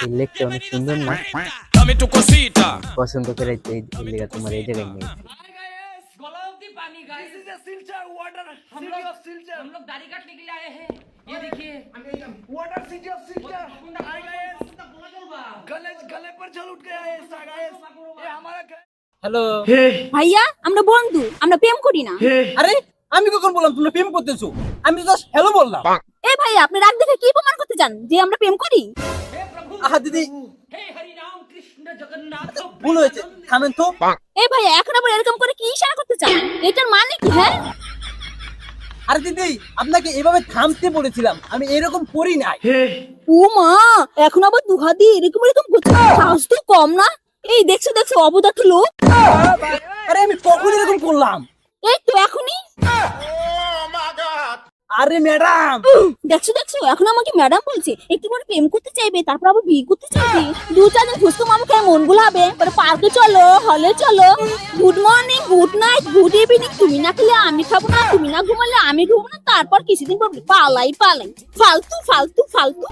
এই লেকটা অনেক সুন্দর না? পছন্দ করে এই লেগে তোমার এই জায়গায় নিয়ে पानी guys this is a Silchar water city of Silchar हम लोग दाढ़ी काटने के लिए आए हैं ये देखिए water city of Silchar hi guys गले पर जल उठ गया है गाइस ये हमारा হ্যালো। ভাইয়া আমরা বন্ধু, আমরা প্রেম করি না। আরে আমি কখন বললাম তুমি প্রেম করতেছো? আমি তো জাস্ট হ্যালো বললাম। এই ভাইয়া আপনি রাগ দেখে কি প্রমাণ করতে চান যে আমরা প্রেম করি? আহা দিদি हे हरि राम कृष्ण जगन्नाथ ভুল হয়েছে, থামেন তো। এই ভাইয়া এখন আবার এরকম করে কি ইশারা করতে চান? এটার মানে কি? হ্যাঁ আরে দিদি আপনাকে এভাবে থামতে বলেছিলাম, আমি এরকম করি নাই। ও মা, এখন আবার দুহাত দিয়ে এরকম এরকম করছে, সাহস তো কম না? এই দেখছো দেখছো অবদার্থ লোক। আরে আমি কখন এরকম করলাম? এই তো এখনই। আরে ম্যাডাম দেখছো দেখছো এখন আমাকে ম্যাডাম বলছে, একটু করে প্রেম করতে চাইবে, তারপর আবার বিয়ে করতে চাইবে। দু চার দিন ফুসকো মামা খায় মন গুলাবে, পরে পার্কে চলো, হলে চলো, good morning, good night, good evening, তুমি না খেলে আমি খাবো না, তুমি না ঘুমালে আমি ঘুমাবো না, তারপর কিছুদিন পর পালাই পালাই, ফালতু ফালতু ফালতু।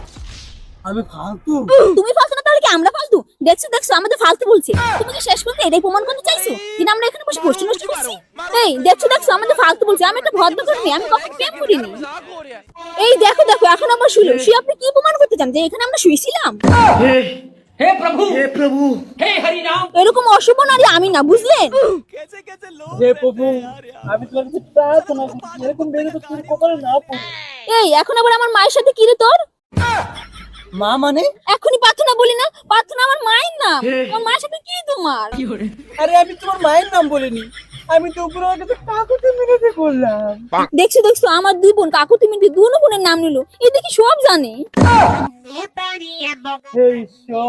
আমি ফালতু? তুমি ফালতু না তাহলে কি আমরা ফালতু? দেখছো দেখছো আমাদের ফালতু বলছে। তুমি কি শেষ পর্যন্ত এটাই প্রমাণ করতে চাইছো যে আমরা এখানে বসে গোষ্ঠী নষ্ট করছি? এই দেখছো দেখছো আমাদের ফালতু বলছে। আমি একটা ভদ্র কর্মী, আমি কখনো প্রেম করিনি। এই দেখো দেখো এখন আবার শুলো। আপনি কি প্রমাণ করতে চান যে এখানে আমরা শুয়েছিলাম? हे प्रभु हे हरि राम এরকম অশুভ নারী আমি না, বুঝলেন? হে প্রভু আমি তোমার কাছে প্রার্থনা করছি, এরকম বেরো তো তুমি কখনো না করো। এই এখন আবার আমার মায়ের সাথে কি রে তোর? মা মানে? এখনই প্রার্থনা বলি না, প্রার্থনা আমার মায়ের নাম। আমার মায়ের সাথে কি তোমার? আরে আমি তোমার মায়ের নাম বলিনি, আমি তো উপরে কাছে কাকুতি মিনতি করলাম। দেখছো দেখছো আমার দুই বোন কাকুতি মিনতি দুই বোনের নাম নিল। এই দেখি সব জানে। এই শো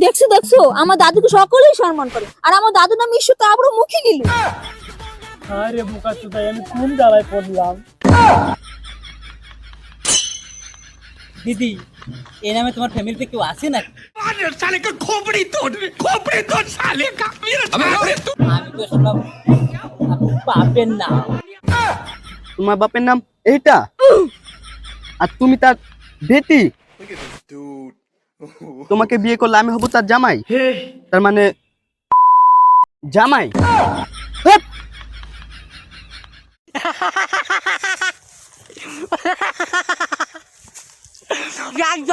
দেখছো দেখছো আমার দাদুকে সকলেই সম্মান করে, আর আমার দাদুর নাম ঈশ্বর তো আবারও মুখে নিল। আরে বোকা চোদাই আমি কোন জ্বালায় পড়লাম। দিদি এই নামে তোমার ফ্যামিলিতে কেউ আছে নাকি? साले का खोपड़ी तोड़ साले का আমি তো শুনলাম আপনার বাপের নাম। তোমার বাপের নাম এইটা, আর তুমি তার বেটি। তোমাকে বিয়ে করলে আমি হব তার জামাই, তার মানে জামাই। হেপ!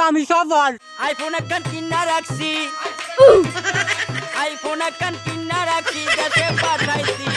আমি সফল আইফোন একখান কিনা রাখছি আইফোন একখান কিনা রাখছি দেশে পাঠাইছি